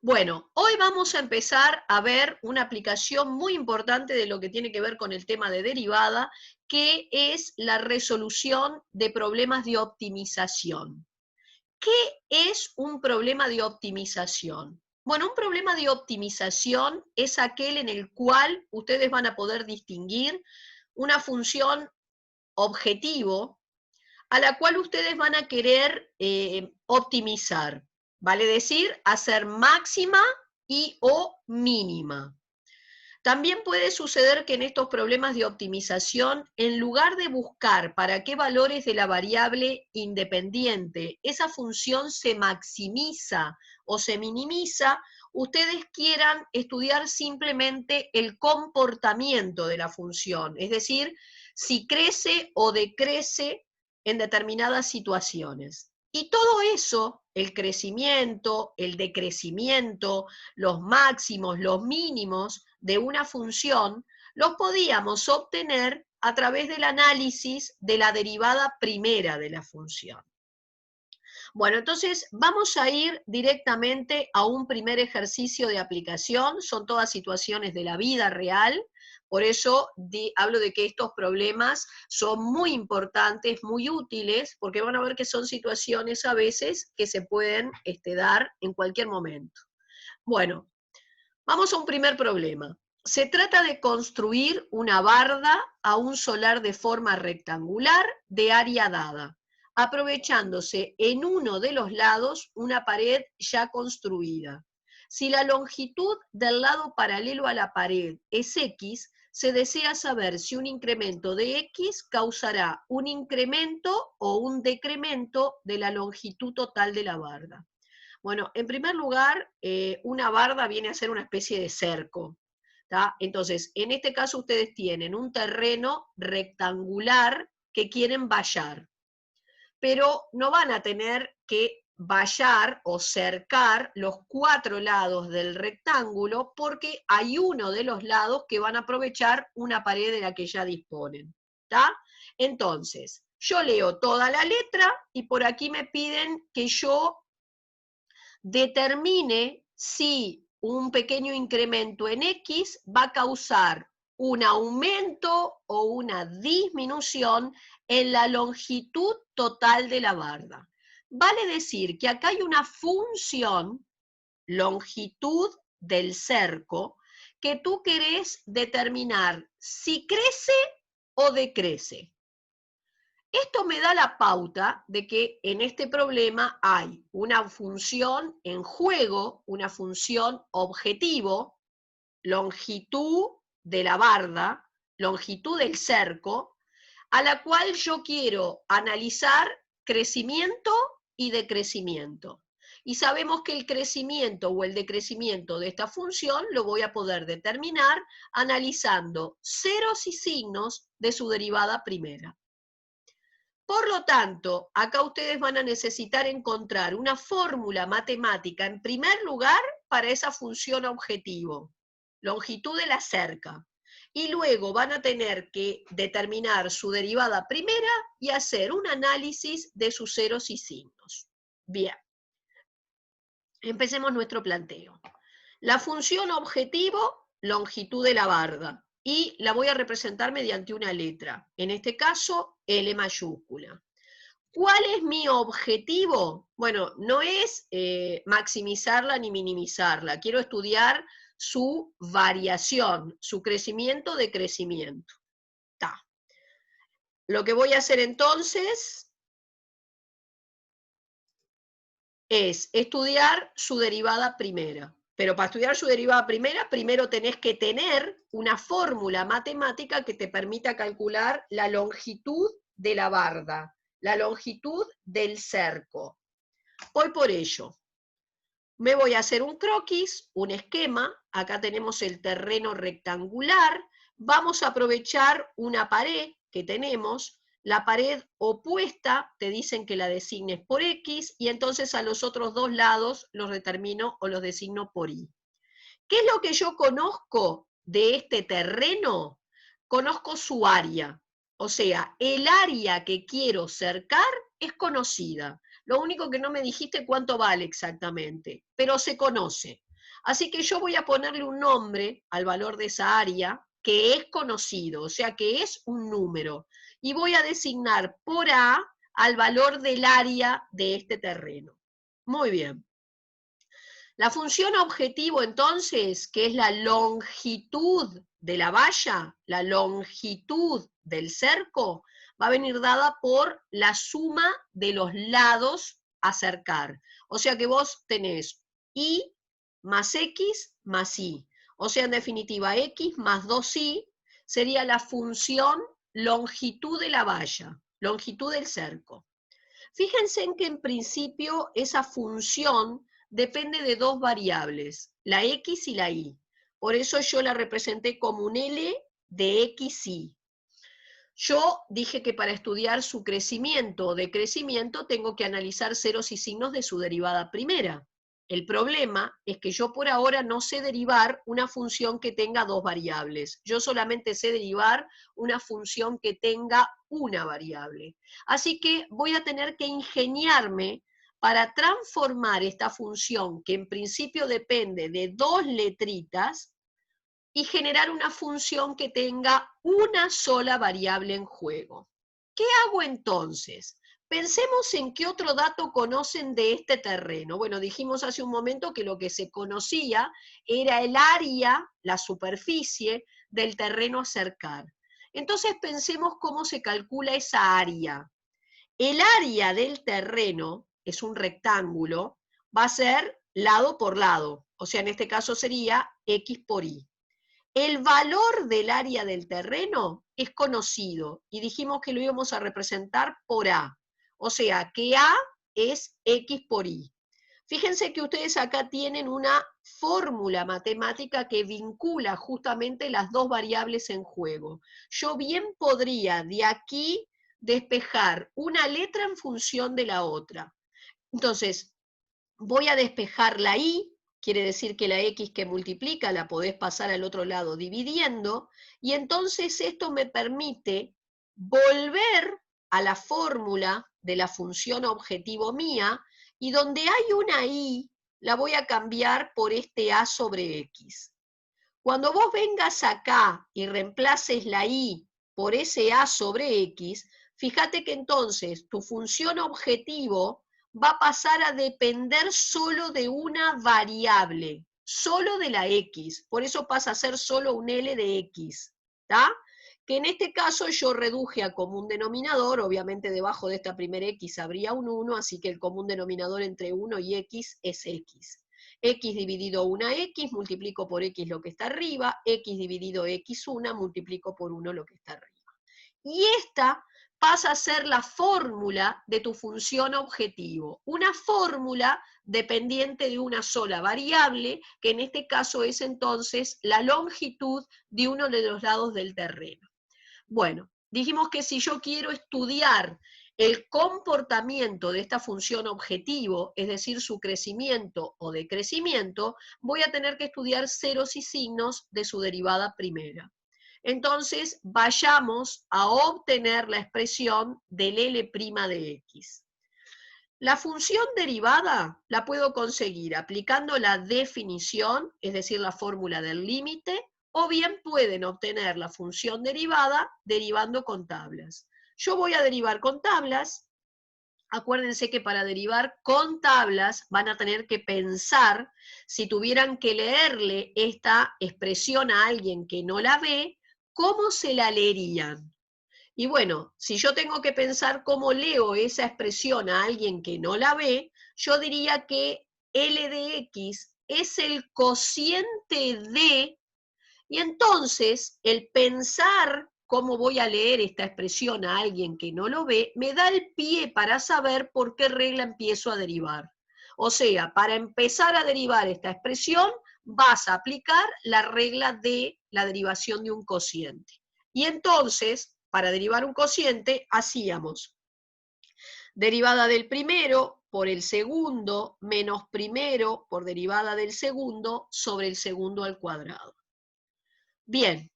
Bueno, hoy vamos a empezar a ver una aplicación muy importante de lo que tiene que ver con el tema de derivada, que es la resolución de problemas de optimización. ¿Qué es un problema de optimización? Bueno, un problema de optimización es aquel en el cual ustedes van a poder distinguir una función objetivo a la cual ustedes van a querer optimizar, vale decir, hacer máxima y o mínima. También puede suceder que en estos problemas de optimización, en lugar de buscar para qué valores de la variable independiente esa función se maximiza o se minimiza, ustedes quieran estudiar simplemente el comportamiento de la función, es decir, si crece o decrece en determinadas situaciones. Y todo eso, el crecimiento, el decrecimiento, los máximos, los mínimos de una función, los podíamos obtener a través del análisis de la derivada primera de la función. Bueno, entonces vamos a ir directamente a un primer ejercicio de aplicación, son todas situaciones de la vida real, por eso hablo de que estos problemas son muy importantes, muy útiles, porque van a ver que son situaciones a veces que se pueden dar en cualquier momento. Bueno, vamos a un primer problema. Se trata de construir una barda a un solar de forma rectangular de área dada, aprovechándose en uno de los lados una pared ya construida. Si la longitud del lado paralelo a la pared es X, se desea saber si un incremento de X causará un incremento o un decremento de la longitud total de la barda. Bueno, en primer lugar, una barda viene a ser una especie de cerco, ¿tá? Entonces, en este caso ustedes tienen un terreno rectangular que quieren vallar, pero no van a tener que vallar o cercar los 4 lados del rectángulo porque hay uno de los lados que van a aprovechar una pared de la que ya disponen, ¿tá? Entonces, yo leo toda la letra y por aquí me piden que yo determine si un pequeño incremento en X va a causar un aumento o una disminución en la longitud total de la barda. Vale decir que acá hay una función, longitud del cerco, que tú querés determinar si crece o decrece. Esto me da la pauta de que en este problema hay una función en juego, una función objetivo, longitud de la barda, longitud del cerco, a la cual yo quiero analizar crecimiento y decrecimiento. Y sabemos que el crecimiento o el decrecimiento de esta función lo voy a poder determinar analizando ceros y signos de su derivada primera. Por lo tanto, acá ustedes van a necesitar encontrar una fórmula matemática, en primer lugar, para esa función objetivo, longitud de la cerca. Y luego van a tener que determinar su derivada primera y hacer un análisis de sus ceros y signos. Bien, empecemos nuestro planteo. La función objetivo, longitud de la barda, y la voy a representar mediante una letra, en este caso L mayúscula. ¿Cuál es mi objetivo? Bueno, no es maximizarla ni minimizarla. Quiero estudiar su variación, su crecimiento o decrecimiento. Ta. Lo que voy a hacer entonces es estudiar su derivada primera. Pero para estudiar su derivada primera, primero tenés que tener una fórmula matemática que te permita calcular la longitud de la barda, la longitud del cerco. Voy por ello. Me voy a hacer un croquis, un esquema. Acá tenemos el terreno rectangular. Vamos a aprovechar una pared que tenemos. La pared opuesta te dicen que la designes por X y entonces a los otros dos lados los determino o los designo por Y. ¿Qué es lo que yo conozco de este terreno? Conozco su área. O sea, el área que quiero cercar es conocida. Lo único que no me dijiste cuánto vale exactamente, pero se conoce. Así que yo voy a ponerle un nombre al valor de esa área que es conocido, o sea que es un número. Y voy a designar por A al valor del área de este terreno. Muy bien. La función objetivo entonces, que es la longitud de la valla, la longitud del cerco, va a venir dada por la suma de los lados a cercar. O sea que vos tenés y más x más y. O sea, en definitiva, x más 2y sería la función longitud de la valla, longitud del cerco. Fíjense en que en principio esa función depende de dos variables, la x y la y. Por eso yo la representé como un L de x, y. Yo dije que para estudiar su crecimiento o decrecimiento tengo que analizar ceros y signos de su derivada primera. El problema es que yo por ahora no sé derivar una función que tenga dos variables. Yo solamente sé derivar una función que tenga una variable. Así que voy a tener que ingeniarme para transformar esta función, que en principio depende de dos letritas, y generar una función que tenga una sola variable en juego. ¿Qué hago entonces? Pensemos en qué otro dato conocen de este terreno. Bueno, dijimos hace un momento que lo que se conocía era el área, la superficie del terreno a cercar. Entonces pensemos cómo se calcula esa área. El área del terreno es un rectángulo, va a ser lado por lado, o sea, en este caso sería x por y. El valor del área del terreno es conocido y dijimos que lo íbamos a representar por A. O sea, que A es X por Y. Fíjense que ustedes acá tienen una fórmula matemática que vincula justamente las dos variables en juego. Yo bien podría de aquí despejar una letra en función de la otra. Entonces, voy a despejar la y, quiere decir que la x que multiplica la podés pasar al otro lado dividiendo, y entonces esto me permite volver a la fórmula de la función objetivo mía, y donde hay una y, la voy a cambiar por este a sobre x. Cuando vos vengas acá y reemplaces la y por ese a sobre x, fíjate que entonces tu función objetivo va a pasar a depender solo de una variable, solo de la x. Por eso pasa a ser solo un L de x, ¿está? Que en este caso yo reduje a común denominador, obviamente debajo de esta primera x habría un 1, así que el común denominador entre 1 y x es x. X dividido 1x, multiplico por x lo que está arriba, x dividido x1, multiplico por 1 lo que está arriba. Y esta pasa a ser la fórmula de tu función objetivo, una fórmula dependiente de una sola variable, que en este caso es entonces la longitud de uno de los lados del terreno. Bueno, dijimos que si yo quiero estudiar el comportamiento de esta función objetivo, es decir, su crecimiento o decrecimiento, voy a tener que estudiar ceros y signos de su derivada primera. Entonces, vayamos a obtener la expresión del L' de x. La función derivada la puedo conseguir aplicando la definición, es decir, la fórmula del límite, o bien pueden obtener la función derivada derivando con tablas. Yo voy a derivar con tablas. Acuérdense que para derivar con tablas van a tener que pensar, si tuvieran que leerle esta expresión a alguien que no la ve, ¿cómo se la leerían? Y bueno, si yo tengo que pensar cómo leo esa expresión a alguien que no la ve, yo diría que L de x es el cociente de, y entonces el pensar cómo voy a leer esta expresión a alguien que no lo ve, me da el pie para saber por qué regla empiezo a derivar. O sea, para empezar a derivar esta expresión, vas a aplicar la regla de la derivación de un cociente. Y entonces, para derivar un cociente, hacíamos derivada del primero por el segundo menos primero por derivada del segundo sobre el segundo al cuadrado. Bien,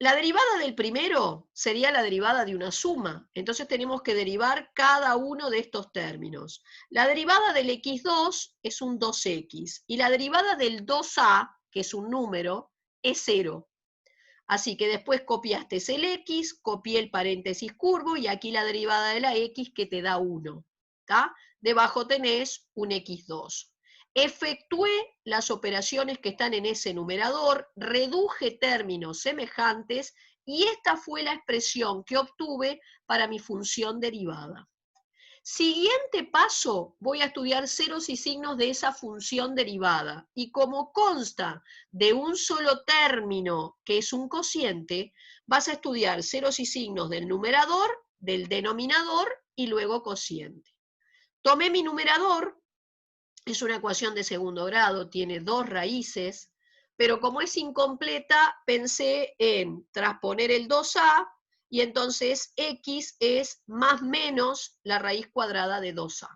La derivada del primero sería la derivada de una suma, entonces tenemos que derivar cada uno de estos términos. La derivada del x2 es un 2x, y la derivada del 2a, que es un número, es 0. Así que después copiaste el x, copié el paréntesis curvo, y aquí la derivada de la x que te da 1. ¿Tá? Debajo tenés un x2. Efectué las operaciones que están en ese numerador, reduje términos semejantes, y esta fue la expresión que obtuve para mi función derivada. Siguiente paso, voy a estudiar ceros y signos de esa función derivada. Y como consta de un solo término, que es un cociente, vas a estudiar ceros y signos del numerador, del denominador y luego cociente. Tomé mi numerador, es una ecuación de segundo grado, tiene 2 raíces, pero como es incompleta, pensé en transponer el 2a, y entonces x es más menos la raíz cuadrada de 2a.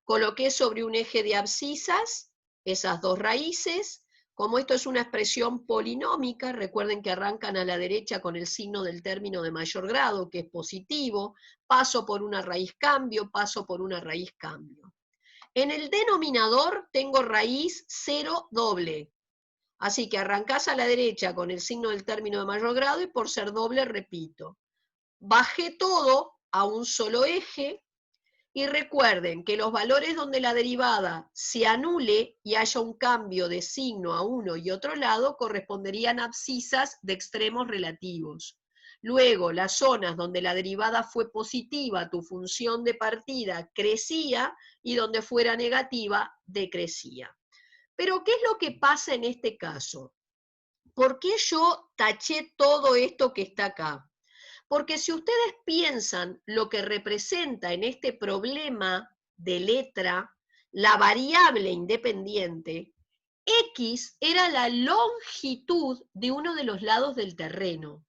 Coloqué sobre un eje de abscisas esas 2 raíces. Como esto es una expresión polinómica, recuerden que arrancan a la derecha con el signo del término de mayor grado, que es positivo, paso por una raíz cambio, paso por una raíz cambio. En el denominador tengo raíz 0 doble, así que arrancás a la derecha con el signo del término de mayor grado y por ser doble repito. Bajé todo a un solo eje y recuerden que los valores donde la derivada se anule y haya un cambio de signo a uno y otro lado corresponderían a abscisas de extremos relativos. Luego, las zonas donde la derivada fue positiva, tu función de partida crecía, y donde fuera negativa, decrecía. Pero, ¿qué es lo que pasa en este caso? ¿Por qué yo taché todo esto que está acá? Porque si ustedes piensan lo que representa en este problema de letra la variable independiente, x era la longitud de uno de los lados del terreno.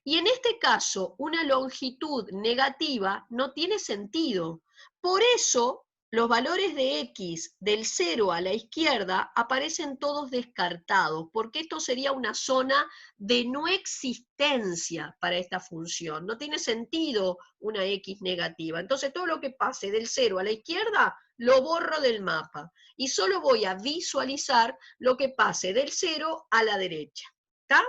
Y en este caso, una longitud negativa no tiene sentido. Por eso, los valores de x del 0 a la izquierda aparecen todos descartados, porque esto sería una zona de no existencia para esta función. No tiene sentido una x negativa. Entonces, todo lo que pase del 0 a la izquierda, lo borro del mapa. Y solo voy a visualizar lo que pase del 0 a la derecha. ¿Está?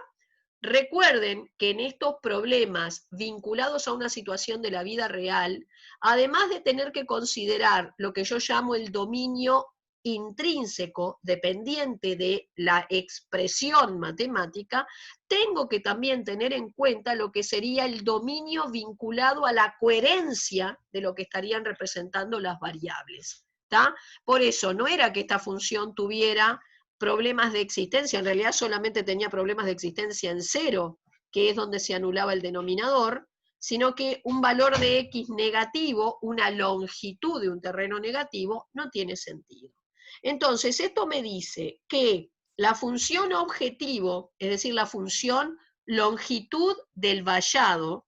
Recuerden que en estos problemas vinculados a una situación de la vida real, además de tener que considerar lo que yo llamo el dominio intrínseco, dependiente de la expresión matemática, tengo que también tener en cuenta lo que sería el dominio vinculado a la coherencia de lo que estarían representando las variables. ¿Tá? Por eso no era que esta función tuviera problemas de existencia, en realidad solamente tenía problemas de existencia en 0, que es donde se anulaba el denominador, sino que un valor de x negativo, una longitud de un terreno negativo, no tiene sentido. Entonces, esto me dice que la función objetivo, es decir, la función longitud del vallado,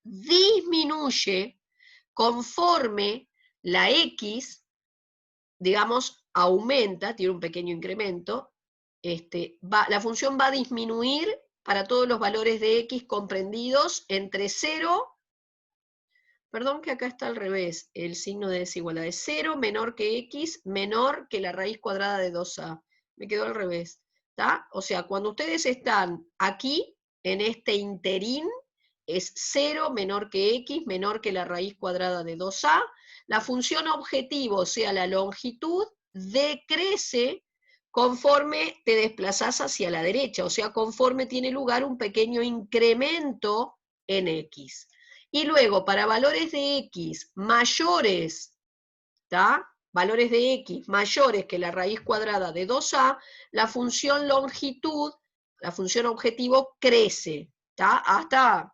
disminuye conforme la x, digamos, aumenta, tiene un pequeño incremento, la función va a disminuir para todos los valores de x comprendidos entre 0, perdón que acá está al revés, el signo de desigualdad, es 0 menor que x, menor que la raíz cuadrada de 2a. Me quedó al revés, ¿está? O sea, cuando ustedes están aquí, en este interín, es 0 menor que x, menor que la raíz cuadrada de 2a, la función objetivo, o sea, la longitud, decrece conforme te desplazás hacia la derecha, o sea, conforme tiene lugar un pequeño incremento en x. Y luego, para valores de x mayores, ¿tá? Valores de x mayores que la raíz cuadrada de 2a, la función longitud, la función objetivo, crece, ¿tá? Hasta,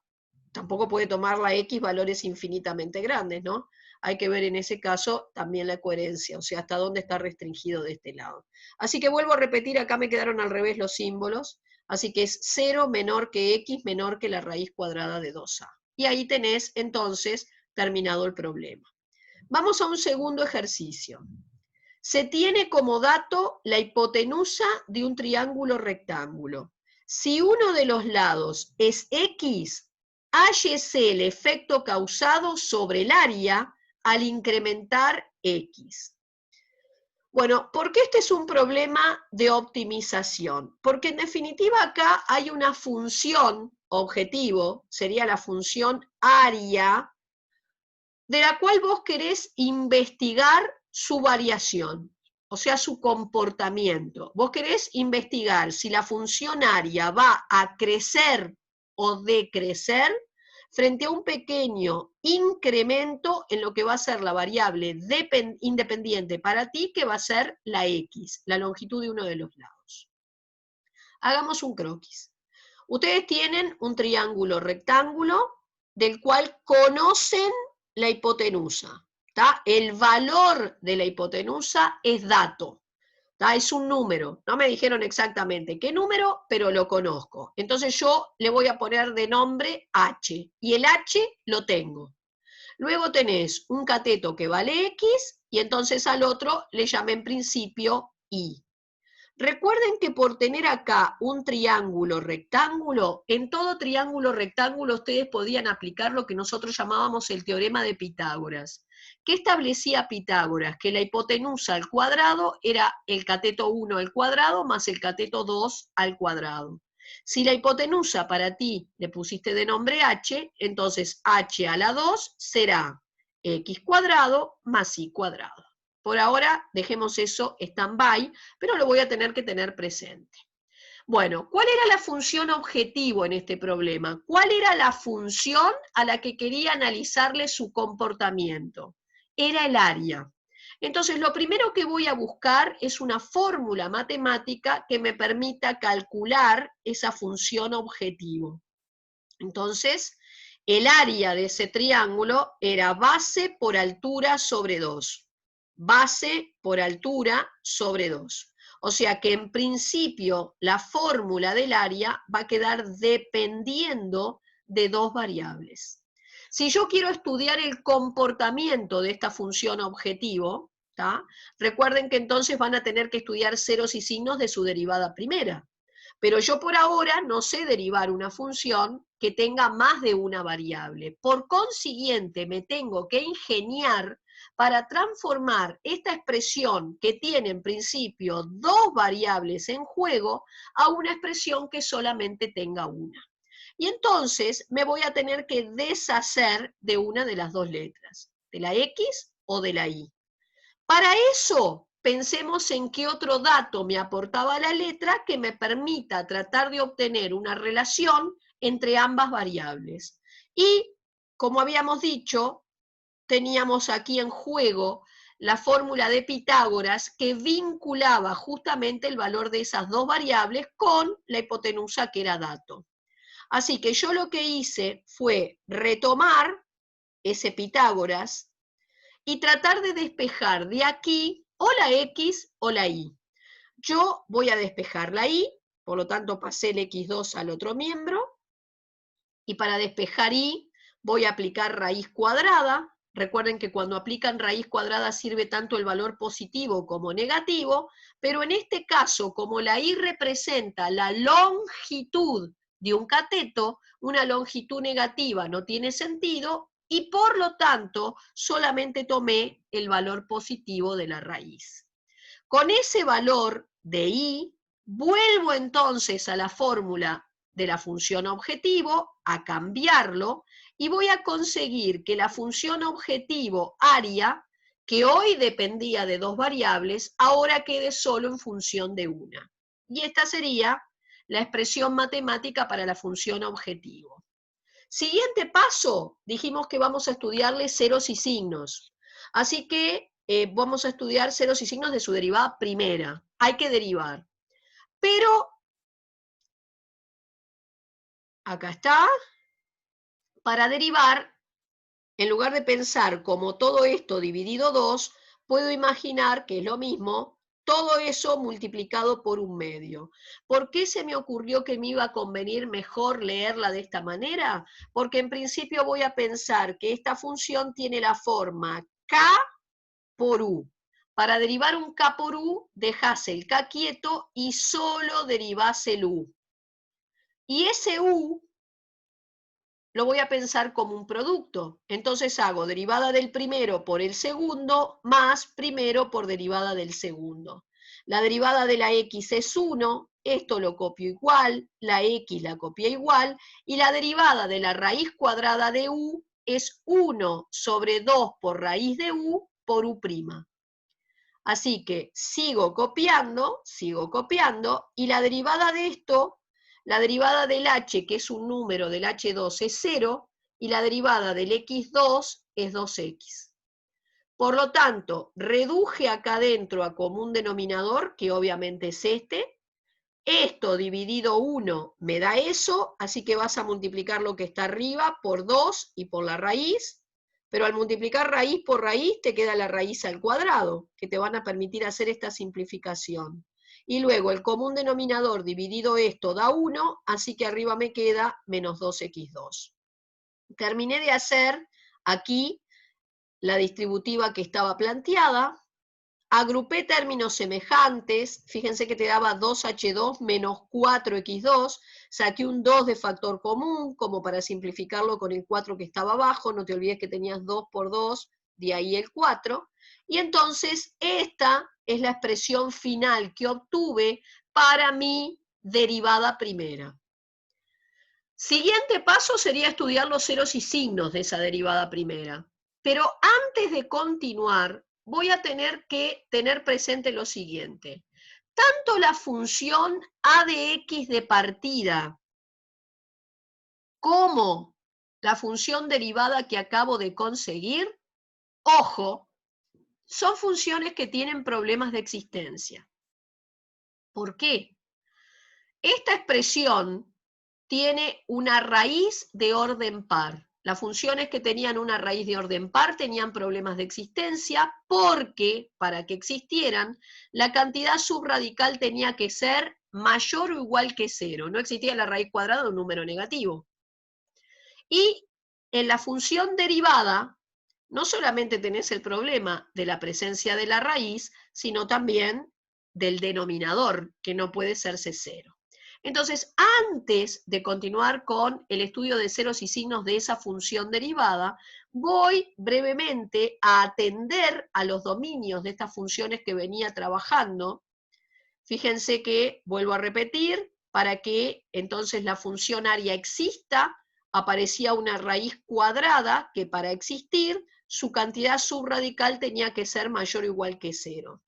tampoco puede tomar la x valores infinitamente grandes, ¿no? Hay que ver en ese caso también la coherencia, o sea, hasta dónde está restringido de este lado. Así que vuelvo a repetir, acá me quedaron al revés los símbolos, así que es 0 menor que x menor que la raíz cuadrada de 2a. Y ahí tenés entonces terminado el problema. Vamos a un segundo ejercicio. Se tiene como dato la hipotenusa de un triángulo rectángulo. Si uno de los lados es X, hállese el efecto causado sobre el área al incrementar X. Bueno, ¿por qué este es un problema de optimización? Porque en definitiva acá hay una función objetivo, sería la función área, de la cual vos querés investigar su variación, o sea, su comportamiento. Vos querés investigar si la función área va a crecer o decrecer frente a un pequeño incremento en lo que va a ser la variable independiente para ti, que va a ser la X, la longitud de uno de los lados. Hagamos un croquis. Ustedes tienen un triángulo rectángulo del cual conocen la hipotenusa. ¿Tá? El valor de la hipotenusa es dato. ¿Tá? Es un número. No me dijeron exactamente qué número, pero lo conozco. Entonces yo le voy a poner de nombre H. Y el H lo tengo. Luego tenés un cateto que vale X y entonces al otro le llamé en principio Y. Recuerden que por tener acá un triángulo rectángulo, en todo triángulo rectángulo ustedes podían aplicar lo que nosotros llamábamos el teorema de Pitágoras. ¿Qué establecía Pitágoras? Que la hipotenusa al cuadrado era el cateto 1 al cuadrado más el cateto 2 al cuadrado. Si la hipotenusa para ti le pusiste de nombre h, entonces h a la 2 será x cuadrado más y cuadrado. Por ahora dejemos eso stand-by, pero lo voy a tener que tener presente. Bueno, ¿cuál era la función objetivo en este problema? ¿Cuál era la función a la que quería analizarle su comportamiento? Era el área. Entonces, lo primero que voy a buscar es una fórmula matemática que me permita calcular esa función objetivo. Entonces, el área de ese triángulo era base por altura sobre 2. Base por altura sobre 2. O sea que en principio la fórmula del área va a quedar dependiendo de dos variables. Si yo quiero estudiar el comportamiento de esta función objetivo, ¿tá? Recuerden que entonces van a tener que estudiar ceros y signos de su derivada primera. Pero yo por ahora no sé derivar una función que tenga más de una variable. Por consiguiente, me tengo que ingeniar para transformar esta expresión que tiene en principio dos variables en juego a una expresión que solamente tenga una. Y entonces me voy a tener que deshacer de una de las dos letras, de la X o de la Y. Para eso, pensemos en qué otro dato me aportaba la letra que me permita tratar de obtener una relación entre ambas variables. Y, como habíamos dicho, teníamos aquí en juego la fórmula de Pitágoras que vinculaba justamente el valor de esas dos variables con la hipotenusa que era dato. Así que yo lo que hice fue retomar ese Pitágoras y tratar de despejar de aquí o la X o la Y. Yo voy a despejar la Y, por lo tanto pasé el X2 al otro miembro, y para despejar Y voy a aplicar raíz cuadrada. Recuerden que cuando aplican raíz cuadrada sirve tanto el valor positivo como negativo, pero en este caso, como la Y representa la longitud de un cateto, una longitud negativa no tiene sentido, y por lo tanto solamente tomé el valor positivo de la raíz. Con ese valor de Y, vuelvo entonces a la fórmula de la función objetivo, a cambiarlo, y voy a conseguir que la función objetivo área, que hoy dependía de dos variables, ahora quede solo en función de una. Y esta sería la expresión matemática para la función objetivo. Siguiente paso, dijimos que vamos a estudiarle ceros y signos. Así que vamos a estudiar ceros y signos de su derivada primera. Hay que derivar. Pero, acá está, para derivar, en lugar de pensar como todo esto dividido 2, puedo imaginar que es lo mismo, todo eso multiplicado por un medio. ¿Por qué se me ocurrió que me iba a convenir mejor leerla de esta manera? Porque en principio voy a pensar que esta función tiene la forma K por U. Para derivar un K por U, dejás el K quieto y solo derivás el U. Y ese u lo voy a pensar como un producto. Entonces hago derivada del primero por el segundo más primero por derivada del segundo. La derivada de la x es 1, esto lo copio igual, la x la copia igual, y la derivada de la raíz cuadrada de u es 1 sobre 2 por raíz de u por u'. Así que sigo copiando, y la derivada de esto, la derivada del h, que es un número del h2, es 0, y la derivada del x2 es 2x. Por lo tanto, reduje acá adentro a común denominador, que obviamente es este. Esto dividido 1 me da eso, así que vas a multiplicar lo que está arriba por 2 y por la raíz, pero al multiplicar raíz por raíz te queda la raíz al cuadrado, que te van a permitir hacer esta simplificación. Y luego el común denominador dividido esto da 1, así que arriba me queda menos 2x2. Terminé de hacer aquí la distributiva que estaba planteada. Agrupé términos semejantes, fíjense que te daba 2h2 menos 4x2, saqué un 2 de factor común, como para simplificarlo con el 4 que estaba abajo, no te olvides que tenías 2 por 2, de ahí el 4, y entonces esta es la expresión final que obtuve para mi derivada primera. Siguiente paso sería estudiar los ceros y signos de esa derivada primera. Pero antes de continuar, voy a tener que tener presente lo siguiente. Tanto la función a de x de partida como la función derivada que acabo de conseguir, ojo, son funciones que tienen problemas de existencia. ¿Por qué? Esta expresión tiene una raíz de orden par. Las funciones que tenían una raíz de orden par tenían problemas de existencia porque, para que existieran, la cantidad subradical tenía que ser mayor o igual que 0. No existía la raíz cuadrada de un número negativo. Y en la función derivada, no solamente tenés el problema de la presencia de la raíz, sino también del denominador, que no puede serse 0. Entonces, antes de continuar con el estudio de ceros y signos de esa función derivada, voy brevemente a atender a los dominios de estas funciones que venía trabajando. Fíjense que, vuelvo a repetir, para que entonces la función área exista, aparecía una raíz cuadrada que para existir, su cantidad subradical tenía que ser mayor o igual que 0.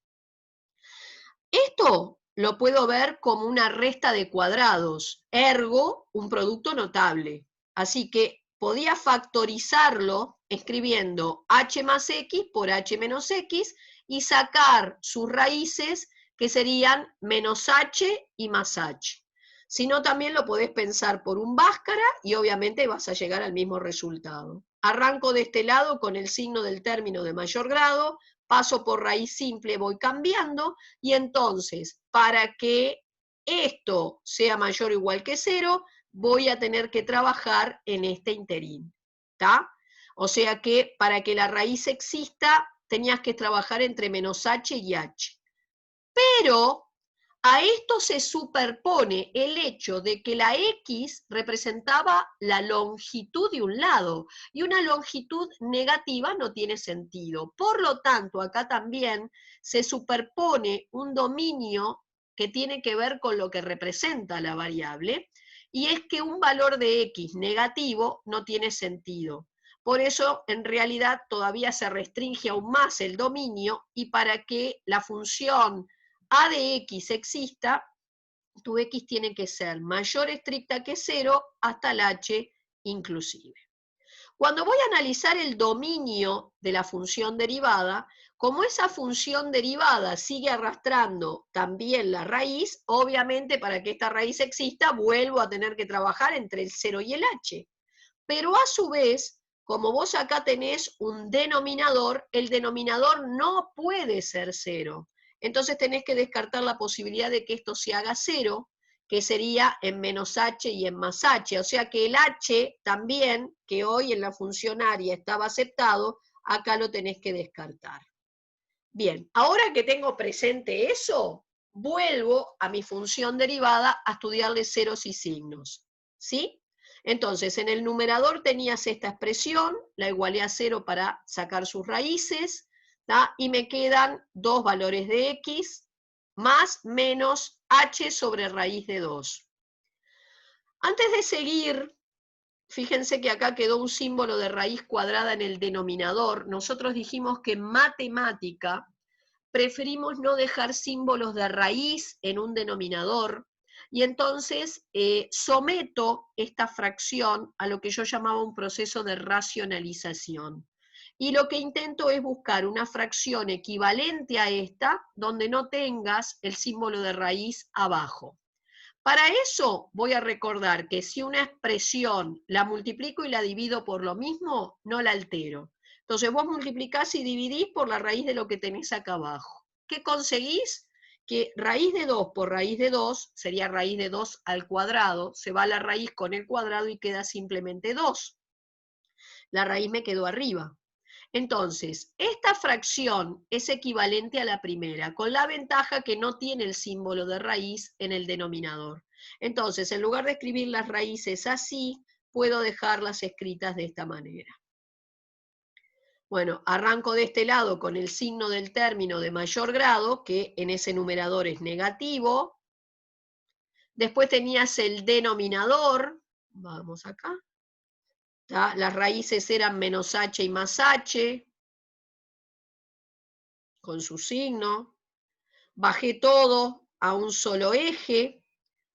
Esto lo puedo ver como una resta de cuadrados, ergo un producto notable. Así que podía factorizarlo escribiendo h más x por h menos x y sacar sus raíces, que serían menos h y más h. Si no, también lo podés pensar por un bhaskara y obviamente vas a llegar al mismo resultado. Arranco de este lado con el signo del término de mayor grado, paso por raíz simple, voy cambiando, y entonces, para que esto sea mayor o igual que 0, voy a tener que trabajar en este interín. ¿Está? O sea que para que la raíz exista, tenías que trabajar entre menos h y h. Pero a esto se superpone el hecho de que la x representaba la longitud de un lado, y una longitud negativa no tiene sentido. Por lo tanto, acá también se superpone un dominio que tiene que ver con lo que representa la variable, y es que un valor de x negativo no tiene sentido. Por eso, en realidad, todavía se restringe aún más el dominio, y para que la función a de x exista, tu x tiene que ser mayor estricta que 0 hasta el h inclusive. Cuando voy a analizar el dominio de la función derivada, como esa función derivada sigue arrastrando también la raíz, obviamente para que esta raíz exista vuelvo a tener que trabajar entre el 0 y el h. Pero a su vez, como vos acá tenés un denominador, el denominador no puede ser 0. Entonces tenés que descartar la posibilidad de que esto se haga 0, que sería en menos h y en más h. O sea que el h también, que hoy en la función área estaba aceptado, acá lo tenés que descartar. Bien, ahora que tengo presente eso, vuelvo a mi función derivada a estudiarle ceros y signos. ¿sí? Entonces, en el numerador tenías esta expresión, la igualé a 0 para sacar sus raíces, ¿tá? Y me quedan dos valores de x más menos h sobre raíz de 2. Antes de seguir, fíjense que acá quedó un símbolo de raíz cuadrada en el denominador. Nosotros dijimos que en matemática preferimos no dejar símbolos de raíz en un denominador, y entonces someto esta fracción a lo que yo llamaba un proceso de racionalización. Y lo que intento es buscar una fracción equivalente a esta, donde no tengas el símbolo de raíz abajo. Para eso voy a recordar que si una expresión la multiplico y la divido por lo mismo, no la altero. Entonces vos multiplicás y dividís por la raíz de lo que tenés acá abajo. ¿Qué conseguís? Que raíz de 2 por raíz de 2 sería raíz de 2 al cuadrado, se va la raíz con el cuadrado y queda simplemente 2. La raíz me quedó arriba. Entonces, esta fracción es equivalente a la primera, con la ventaja que no tiene el símbolo de raíz en el denominador. Entonces, en lugar de escribir las raíces así, puedo dejarlas escritas de esta manera. Bueno, arranco de este lado con el signo del término de mayor grado, que en ese numerador es negativo. Después tenías el denominador, vamos acá, ¿tá? Las raíces eran menos h y más h, con su signo. Bajé todo a un solo eje,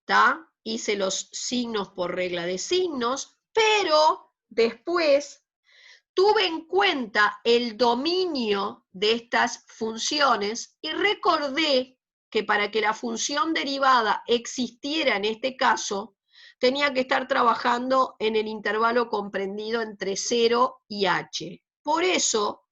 ¿tá? Hice los signos por regla de signos, pero después tuve en cuenta el dominio de estas funciones y recordé que para que la función derivada existiera en este caso, tenía que estar trabajando en el intervalo comprendido entre 0 y h. Por eso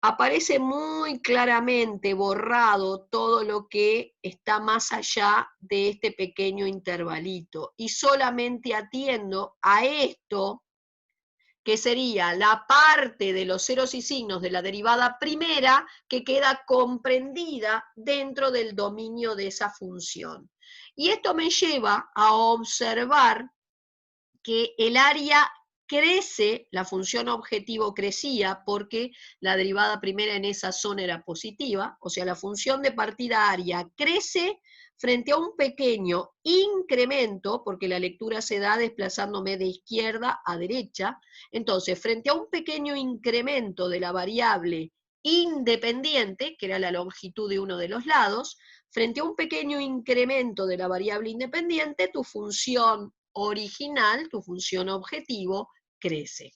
aparece muy claramente borrado todo lo que está más allá de este pequeño intervalito. Y solamente atiendo a esto, que sería la parte de los ceros y signos de la derivada primera que queda comprendida dentro del dominio de esa función. Y esto me lleva a observar que el área crece, la función objetivo crecía porque la derivada primera en esa zona era positiva, o sea, la función de partida área crece frente a un pequeño incremento, porque la lectura se da desplazándome de izquierda a derecha, entonces frente a un pequeño incremento de la variable independiente, que era la longitud de uno de los lados, frente a un pequeño incremento de la variable independiente, tu función original, tu función objetivo, crece.